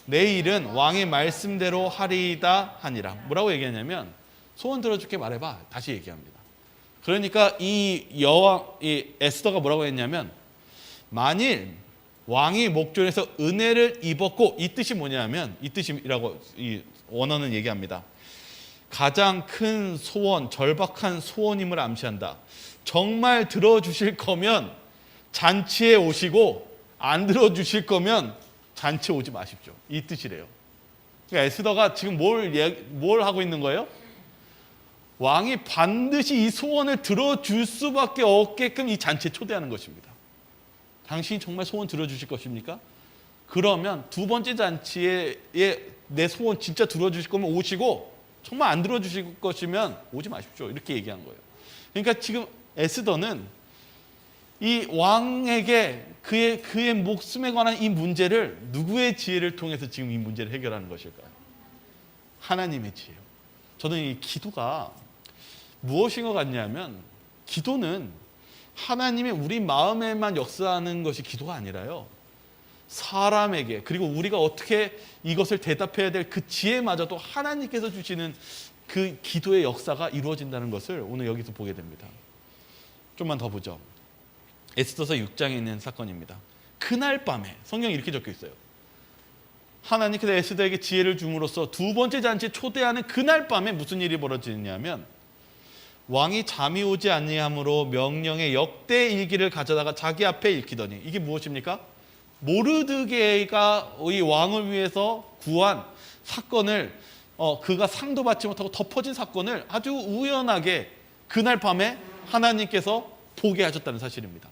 내 일은 왕의 말씀대로 하리이다 하니라. 뭐라고 얘기하냐면 소원 들어줄게 말해봐. 다시 얘기합니다. 그러니까 이 에스더가 뭐라고 했냐면 만일 왕이 목전에서 은혜를 입었고 이 뜻이 뭐냐면 이 뜻이라고 이 원어는 얘기합니다. 가장 큰 소원, 절박한 소원임을 암시한다. 정말 들어주실 거면 잔치에 오시고 안 들어주실 거면 잔치에 오지 마십시오. 이 뜻이래요. 그러니까 에스더가 지금 뭘 하고 있는 거예요? 왕이 반드시 이 소원을 들어줄 수밖에 없게끔 이 잔치에 초대하는 것입니다. 당신이 정말 소원 들어주실 것입니까? 그러면 두 번째 잔치에 내 소원 진짜 들어주실 거면 오시고 정말 안 들어주실 것이면 오지 마십시오. 이렇게 얘기한 거예요. 그러니까 지금 에스더는 이 왕에게 그의 목숨에 관한 이 문제를 누구의 지혜를 통해서 지금 이 문제를 해결하는 것일까요? 하나님의 지혜요. 저는 이 기도가 무엇인 것 같냐면 기도는 하나님의 우리 마음에만 역사하는 것이 기도가 아니라요. 사람에게, 그리고 우리가 어떻게 이것을 대답해야 될 그 지혜마저도 하나님께서 주시는 그 기도의 역사가 이루어진다는 것을 오늘 여기서 보게 됩니다. 좀만 더 보죠. 에스더서 6장에 있는 사건입니다. 그날 밤에 성경에 이렇게 적혀 있어요. 하나님께서 에스더에게 지혜를 줌으로써 두 번째 잔치에 초대하는 그날 밤에 무슨 일이 벌어지느냐면, 왕이 잠이 오지 아니함으로 명령의 역대 일기를 가져다가 자기 앞에 읽히더니, 이게 무엇입니까? 모르드게가 이 왕을 위해서 구한 사건을 그가 상도 받지 못하고 덮어진 사건을 아주 우연하게 그날 밤에 하나님께서 보게 하셨다는 사실입니다.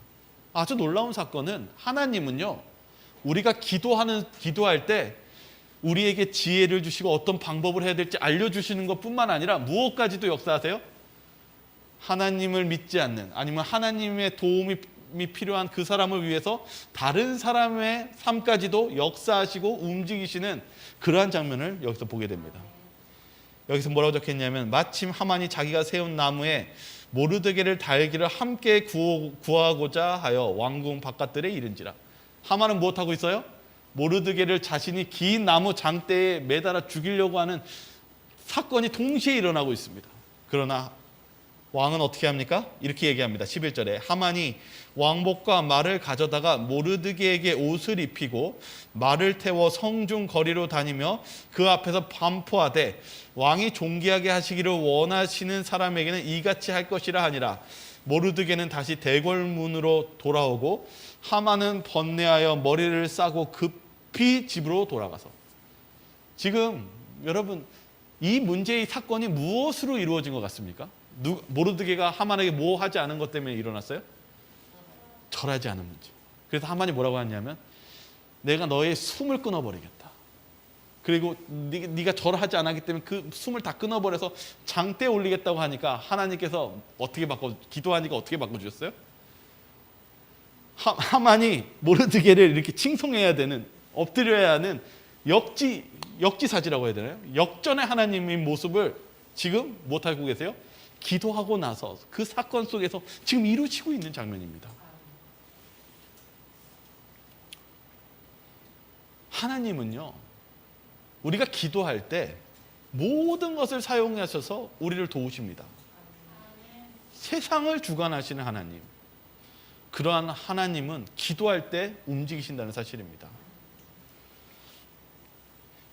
아주 놀라운 사건은, 하나님은요, 우리가 기도할 때 우리에게 지혜를 주시고 어떤 방법을 해야 될지 알려주시는 것뿐만 아니라 무엇까지도 역사하세요? 하나님을 믿지 않는, 아니면 하나님의 도움이 필요한 그 사람을 위해서 다른 사람의 삶까지도 역사하시고 움직이시는 그러한 장면을 여기서 보게 됩니다. 여기서 뭐라고 적혀있냐면, 마침 하만이 자기가 세운 나무에 모르드게를 달기를 함께 구하고자 하여 왕궁 바깥들에 이른지라. 하만은 무엇하고 있어요? 모르드게를 자신이 긴 나무 장대에 매달아 죽이려고 하는 사건이 동시에 일어나고 있습니다. 그러나 왕은 어떻게 합니까? 이렇게 얘기합니다. 11절에 하만이 왕복과 말을 가져다가 모르드게에게 옷을 입히고 말을 태워 성중 거리로 다니며 그 앞에서 반포하되, 왕이 존귀하게 하시기를 원하시는 사람에게는 이같이 할 것이라 하니라. 모르드게는 다시 대궐문으로 돌아오고 하만은 번뇌하여 머리를 싸고 급히 집으로 돌아가서. 지금 여러분, 이 문제의 사건이 무엇으로 이루어진 것 같습니까? 모르드게가 하만에게 뭐 하지 않은 것 때문에 일어났어요? 절하지 않은 문제. 그래서 하만이 뭐라고 하냐면, 내가 너의 숨을 끊어버리겠다. 그리고 네가 절하지 않았기 때문에 그 숨을 다 끊어버려서 장대에 올리겠다고 하니까 하나님께서 어떻게 기도하니까 어떻게 바꿔주셨어요? 하만이 모르드게를 이렇게 칭송해야 되는, 엎드려야 하는 역지사지라고 해야 되나요? 역전의 하나님의 모습을 지금 못하고 계세요? 기도하고 나서 그 사건 속에서 지금 이루어지고 있는 장면입니다. 하나님은요, 우리가 기도할 때 모든 것을 사용하셔서 우리를 도우십니다. 세상을 주관하시는 하나님, 그러한 하나님은 기도할 때 움직이신다는 사실입니다.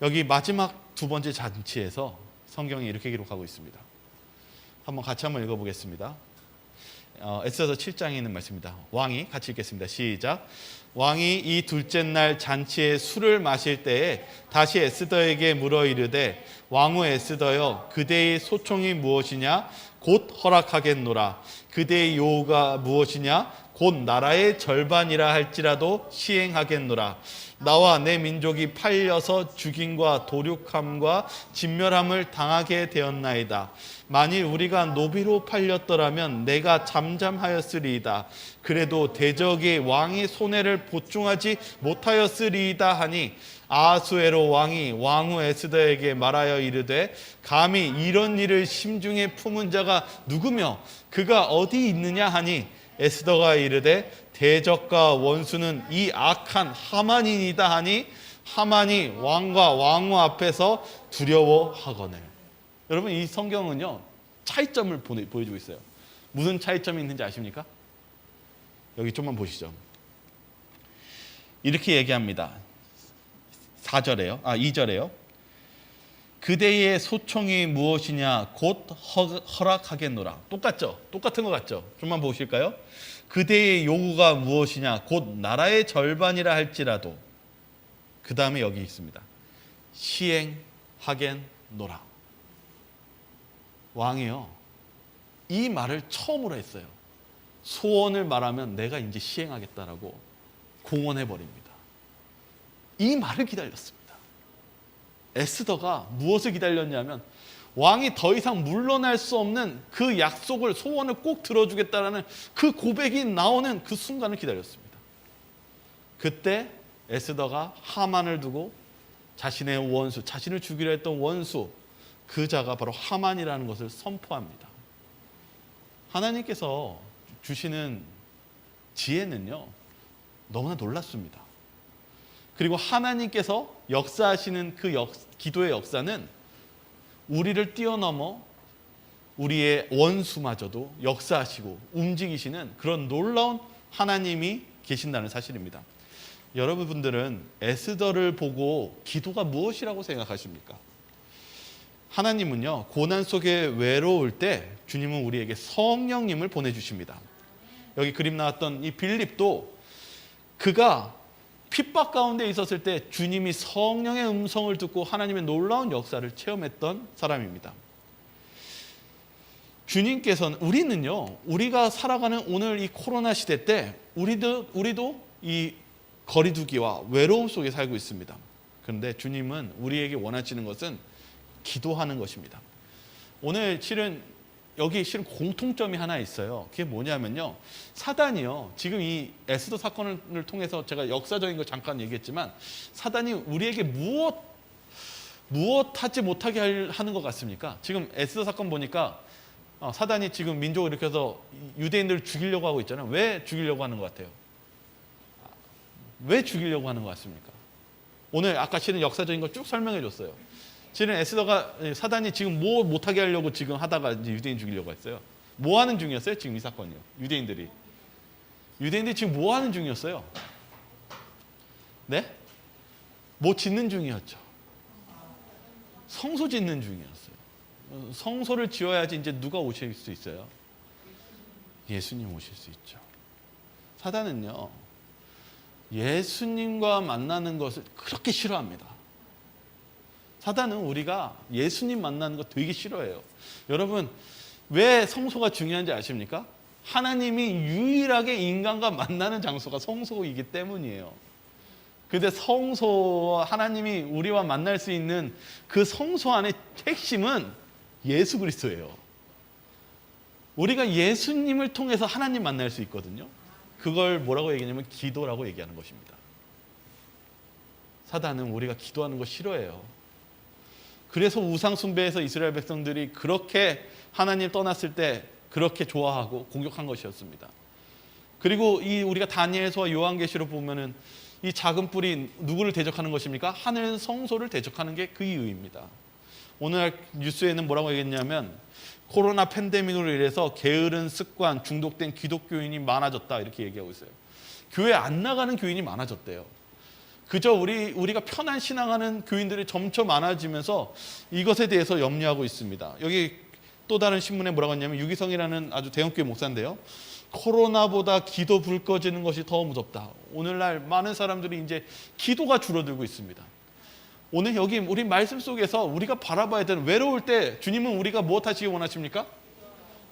여기 마지막 두 번째 잔치에서 성경이 이렇게 기록하고 있습니다. 같이 한번 읽어보겠습니다. 에스더서 7장에 있는 말씀입니다. 왕이, 같이 읽겠습니다. 시작. 왕이 이 둘째 날 잔치에 술을 마실 때에 다시 에스더에게 물어 이르되, 왕후 에스더여, 그대의 소총이 무엇이냐? 곧 허락하겠노라. 그대의 요구가 무엇이냐? 곧 나라의 절반이라 할지라도 시행하겠노라. 나와 내 민족이 팔려서 죽임과 도륙함과 진멸함을 당하게 되었나이다. 만일 우리가 노비로 팔렸더라면 내가 잠잠하였으리이다. 그래도 대적의 왕의 손해를 보충하지 못하였으리이다 하니, 아하수에로 왕이 왕후 에스더에게 말하여 이르되, 감히 이런 일을 심중에 품은 자가 누구며 그가 어디 있느냐 하니, 에스더가 이르되, 대적과 원수는 이 악한 하만이니이다 하니, 하만이 왕과 왕후 앞에서 두려워하거늘. 여러분, 이 성경은요, 차이점을 보여주고 있어요. 무슨 차이점이 있는지 아십니까? 여기 좀만 보시죠. 이렇게 얘기합니다. 2절에요. 그대의 소총이 무엇이냐? 곧 허락하겠노라. 똑같죠? 똑같은 것 같죠? 좀만 보실까요? 그대의 요구가 무엇이냐? 곧 나라의 절반이라 할지라도. 그 다음에 여기 있습니다. 시행하겠노라. 왕이요, 이 말을 처음으로 했어요. 소원을 말하면 내가 이제 시행하겠다라고 공언해버립니다. 이 말을 기다렸습니다. 에스더가 무엇을 기다렸냐면, 왕이 더 이상 물러날 수 없는 그 약속을, 소원을 꼭 들어주겠다라는 그 고백이 나오는 그 순간을 기다렸습니다. 그때 에스더가 하만을 두고 자신의 원수, 자신을 죽이려 했던 원수, 그 자가 바로 하만이라는 것을 선포합니다. 하나님께서 주시는 지혜는요, 너무나 놀랍습니다. 그리고 하나님께서 역사하시는 그 기도의 역사는 우리를 뛰어넘어 우리의 원수마저도 역사하시고 움직이시는 그런 놀라운 하나님이 계신다는 사실입니다. 여러분들은 에스더를 보고 기도가 무엇이라고 생각하십니까? 하나님은요, 고난 속에 외로울 때 주님은 우리에게 성령님을 보내주십니다. 여기 그림 나왔던 이 빌립도 그가 핍박 가운데 있었을 때 주님이 성령의 음성을 듣고 하나님의 놀라운 역사를 체험했던 사람입니다. 주님께서는, 우리는요, 우리가 살아가는 오늘 이 코로나 시대 때 우리도 이 거리두기와 외로움 속에 살고 있습니다. 그런데 주님은 우리에게 원하시는 것은 기도하는 것입니다. 오늘 여기 실은 공통점이 하나 있어요. 그게 뭐냐면요, 사단이요, 지금 이 에스더 사건을 통해서 제가 역사적인 거 잠깐 얘기했지만 사단이 우리에게 무엇 하지 못하게 하는 것 같습니까? 지금 에스더 사건 보니까 사단이 지금 민족을 일으켜서 유대인들을 죽이려고 하고 있잖아요. 왜 죽이려고 하는 것 같아요? 왜 죽이려고 하는 것 같습니까? 오늘 아까 실은 역사적인 걸 쭉 설명해 줬어요. 실은 에스더가, 사단이 지금 뭐 못하게 하려고 지금 하다가 이제 유대인 죽이려고 했어요. 뭐 하는 중이었어요? 지금 이 사건이요. 유대인들이 지금 뭐 하는 중이었어요? 네? 뭐 짓는 중이었죠. 성소 짓는 중이었어요. 성소를 지어야지 이제 누가 오실 수 있어요? 예수님 오실 수 있죠. 사단은요, 예수님과 만나는 것을 그렇게 싫어합니다. 사단은 우리가 예수님 만나는 거 되게 싫어해요. 여러분, 왜 성소가 중요한지 아십니까? 하나님이 유일하게 인간과 만나는 장소가 성소이기 때문이에요. 근데 성소, 하나님이 우리와 만날 수 있는 그 성소 안의 핵심은 예수 그리스도예요. 우리가 예수님을 통해서 하나님 만날 수 있거든요. 그걸 뭐라고 얘기하냐면 기도라고 얘기하는 것입니다. 사단은 우리가 기도하는 거 싫어해요. 그래서 우상 숭배에서 이스라엘 백성들이 그렇게 하나님 떠났을 때 그렇게 좋아하고 공격한 것이었습니다. 그리고 우리가 다니엘서와 요한계시로 보면은 이 작은 뿔이 누구를 대적하는 것입니까? 하늘 성소를 대적하는 게 그 이유입니다. 오늘 뉴스에는 뭐라고 얘기했냐면 코로나 팬데믹으로 인해서 게으른 습관, 중독된 기독교인이 많아졌다 이렇게 얘기하고 있어요. 교회 안 나가는 교인이 많아졌대요. 그저 우리가 편한 신앙하는 교인들이 점점 많아지면서 이것에 대해서 염려하고 있습니다. 여기 또 다른 신문에 뭐라고 했냐면 유기성이라는 아주 대형교회 목사인데요. 코로나보다 기도 불 꺼지는 것이 더 무섭다. 오늘날 많은 사람들이 이제 기도가 줄어들고 있습니다. 오늘 여기 우리 말씀 속에서 우리가 바라봐야 되는, 외로울 때 주님은 우리가 무엇 하시기 원하십니까?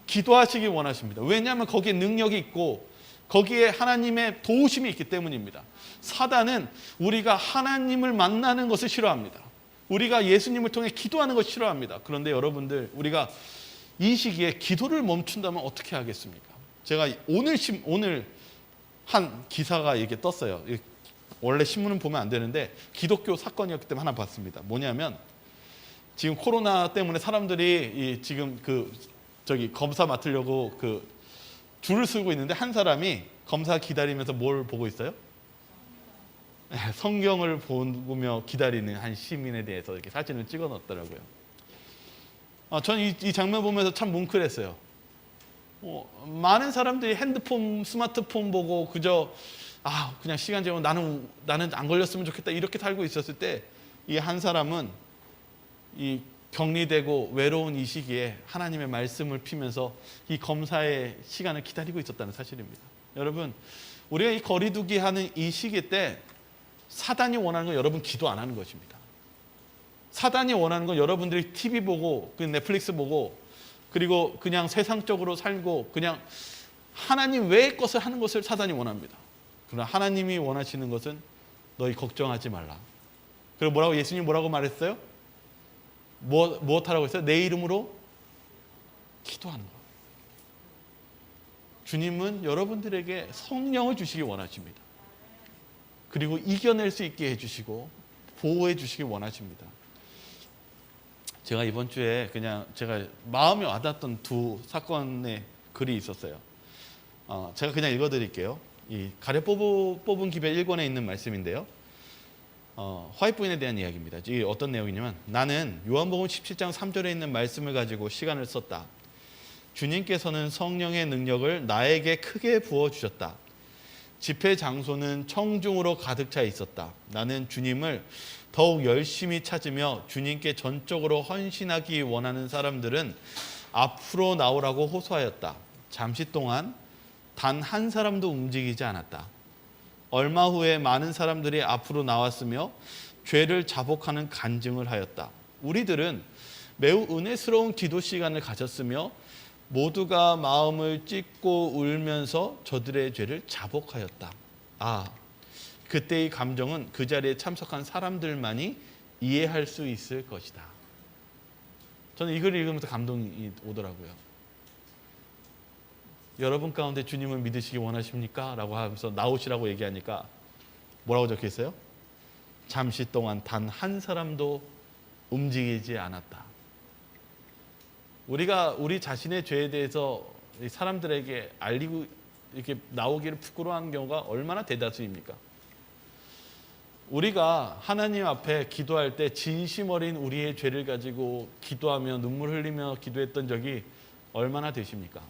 기도하시기 원하십니다. 왜냐하면 거기에 능력이 있고 거기에 하나님의 도우심이 있기 때문입니다. 사단은 우리가 하나님을 만나는 것을 싫어합니다. 우리가 예수님을 통해 기도하는 것을 싫어합니다. 그런데 여러분들, 우리가 이 시기에 기도를 멈춘다면 어떻게 하겠습니까? 제가 오늘 한 기사가 이게 떴어요. 원래 신문은 보면 안 되는데 기독교 사건이었기 때문에 하나 봤습니다. 뭐냐면 지금 코로나 때문에 사람들이 지금 검사 맡으려고 줄을 서고 있는데 한 사람이 검사 기다리면서 뭘 보고 있어요? 성경을 보며 기다리는 한 시민에 대해서 이렇게 사진을 찍어 넣었더라고요. 저는 이 장면 보면서 참 뭉클했어요. 많은 사람들이 핸드폰, 스마트폰 보고 그냥 시간 재면 나는 안 걸렸으면 좋겠다 이렇게 살고 있었을 때 이 한 사람은 이 격리되고 외로운 이 시기에 하나님의 말씀을 피면서 이 검사의 시간을 기다리고 있었다는 사실입니다. 여러분, 우리가 이 거리두기 하는 이 시기 때 사단이 원하는 건 여러분 기도 안 하는 것입니다. 사단이 원하는 건 여러분들이 TV 보고 넷플릭스 보고 그리고 그냥 세상적으로 살고 그냥 하나님 외의 것을 하는 것을 사단이 원합니다. 그러나 하나님이 원하시는 것은 너희 걱정하지 말라. 그리고 예수님 뭐라고 말했어요? 무엇 하라고 했어요? 내 이름으로 기도하는 것. 주님은 여러분들에게 성령을 주시기 원하십니다. 그리고 이겨낼 수 있게 해주시고 보호해 주시기 원하십니다. 제가 이번 주에 제가 마음에 와닿았던 두 사건의 글이 있었어요. 제가 그냥 읽어드릴게요. 이 가래 뽑은 기별 1권에 있는 말씀인데요. 화이트부인에 대한 이야기입니다. 이게 어떤 내용이냐면 나는 요한복음 17장 3절에 있는 말씀을 가지고 시간을 썼다. 주님께서는 성령의 능력을 나에게 크게 부어주셨다. 집회 장소는 청중으로 가득 차 있었다. 나는 주님을 더욱 열심히 찾으며 주님께 전적으로 헌신하기 원하는 사람들은 앞으로 나오라고 호소하였다. 잠시 동안 단 한 사람도 움직이지 않았다. 얼마 후에 많은 사람들이 앞으로 나왔으며 죄를 자복하는 간증을 하였다. 우리들은 매우 은혜스러운 기도 시간을 가졌으며 모두가 마음을 찢고 울면서 저들의 죄를 자복하였다. 그때의 감정은 그 자리에 참석한 사람들만이 이해할 수 있을 것이다. 저는 이 글을 읽으면서 감동이 오더라고요. 여러분 가운데 주님을 믿으시기 원하십니까? 라고 하면서 나오시라고 얘기하니까 뭐라고 적혀 있어요? 잠시 동안 단 한 사람도 움직이지 않았다. 우리가 우리 자신의 죄에 대해서 사람들에게 알리고 이렇게 나오기를 부끄러워하는 경우가 얼마나 대다수입니까? 우리가 하나님 앞에 기도할 때 진심 어린 우리의 죄를 가지고 기도하며 눈물 흘리며 기도했던 적이 얼마나 되십니까?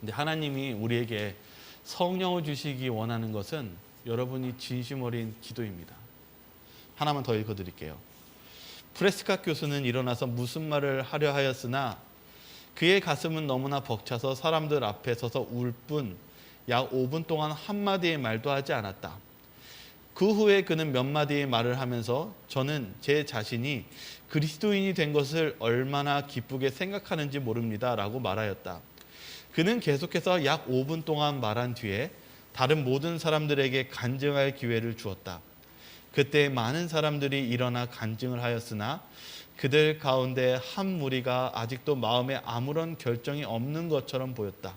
근데 하나님이 우리에게 성령을 주시기 원하는 것은 여러분이 진심 어린 기도입니다. 하나만 더 읽어드릴게요. 프레스카 교수는 일어나서 무슨 말을 하려 하였으나 그의 가슴은 너무나 벅차서 사람들 앞에 서서 울 뿐 약 5분 동안 한마디의 말도 하지 않았다. 그 후에 그는 몇 마디의 말을 하면서 저는 제 자신이 그리스도인이 된 것을 얼마나 기쁘게 생각하는지 모릅니다 라고 말하였다. 그는 계속해서 약 5분 동안 말한 뒤에 다른 모든 사람들에게 간증할 기회를 주었다. 그때 많은 사람들이 일어나 간증을 하였으나 그들 가운데 한 무리가 아직도 마음에 아무런 결정이 없는 것처럼 보였다.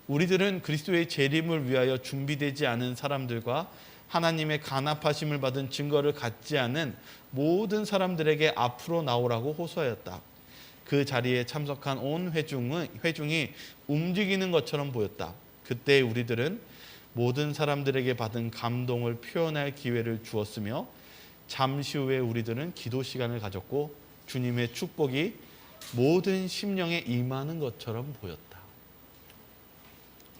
우리들은 그리스도의 재림을 위하여 준비되지 않은 사람들과 하나님의 간합하심을 받은 증거를 갖지 않은 모든 사람들에게 앞으로 나오라고 호소하였다. 그 자리에 참석한 온 회중이 움직이는 것처럼 보였다. 그때 우리들은 모든 사람들에게 받은 감동을 표현할 기회를 주었으며 잠시 후에 우리들은 기도 시간을 가졌고 주님의 축복이 모든 심령에 임하는 것처럼 보였다.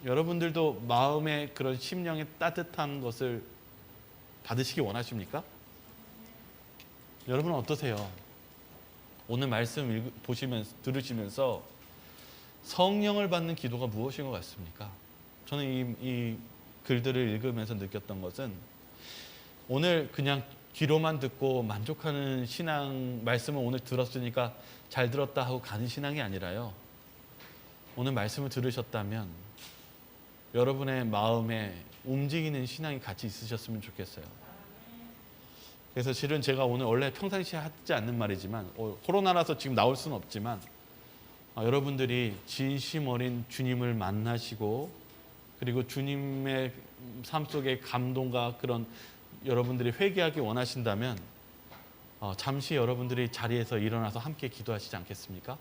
여러분들도 마음의 그런 심령의 따뜻한 것을 받으시기 원하십니까? 여러분은 어떠세요? 오늘 말씀 들으시면서 성령을 받는 기도가 무엇인 것 같습니까? 저는 이 글들을 읽으면서 느꼈던 것은 오늘 그냥 귀로만 듣고 만족하는 신앙 말씀을 오늘 들었으니까 잘 들었다 하고 가는 신앙이 아니라요. 오늘 말씀을 들으셨다면 여러분의 마음에 움직이는 신앙이 같이 있으셨으면 좋겠어요. 그래서 실은 제가 오늘 원래 평상시에 하지 않는 말이지만 코로나라서 지금 나올 수는 없지만 여러분들이 진심 어린 주님을 만나시고 그리고 주님의 삶 속의 감동과 그런 여러분들이 회개하기 원하신다면 잠시 여러분들이 자리에서 일어나서 함께 기도하시지 않겠습니까?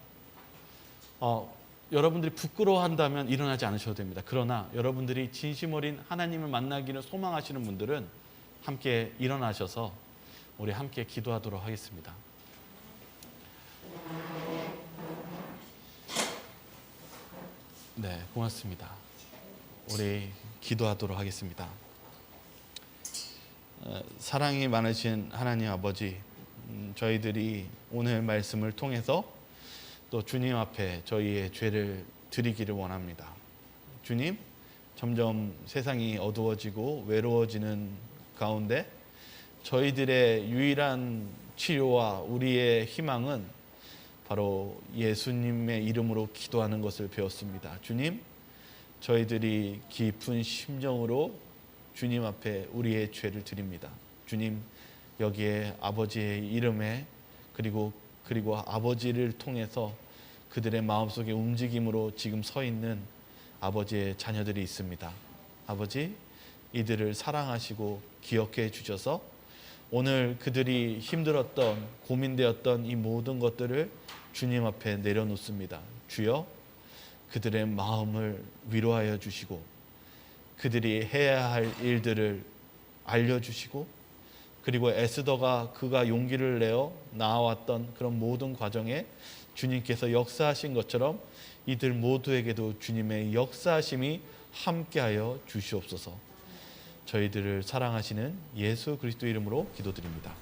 여러분들이 부끄러워한다면 일어나지 않으셔도 됩니다. 그러나 여러분들이 진심 어린 하나님을 만나기를 소망하시는 분들은 함께 일어나셔서 우리 함께 기도하도록 하겠습니다. 네, 고맙습니다. 우리 기도하도록 하겠습니다. 사랑이 많으신 하나님 아버지, 저희들이 오늘 말씀을 통해서 또 주님 앞에 저희의 죄를 드리기를 원합니다. 주님, 점점 세상이 어두워지고 외로워지는 가운데 저희들의 유일한 치료와 우리의 희망은 바로 예수님의 이름으로 기도하는 것을 배웠습니다. 주님, 저희들이 깊은 심정으로 주님 앞에 우리의 죄를 드립니다. 주님, 여기에 아버지의 이름에 그리고 아버지를 통해서 그들의 마음속의 움직임으로 지금 서 있는 아버지의 자녀들이 있습니다. 아버지, 이들을 사랑하시고 기억해 주셔서 오늘 그들이 힘들었던, 고민되었던 이 모든 것들을 주님 앞에 내려놓습니다. 주여, 그들의 마음을 위로하여 주시고 그들이 해야 할 일들을 알려주시고 그리고 에스더가 그가 용기를 내어 나아왔던 그런 모든 과정에 주님께서 역사하신 것처럼 이들 모두에게도 주님의 역사하심이 함께하여 주시옵소서. 저희들을 사랑하시는 예수 그리스도 이름으로 기도드립니다.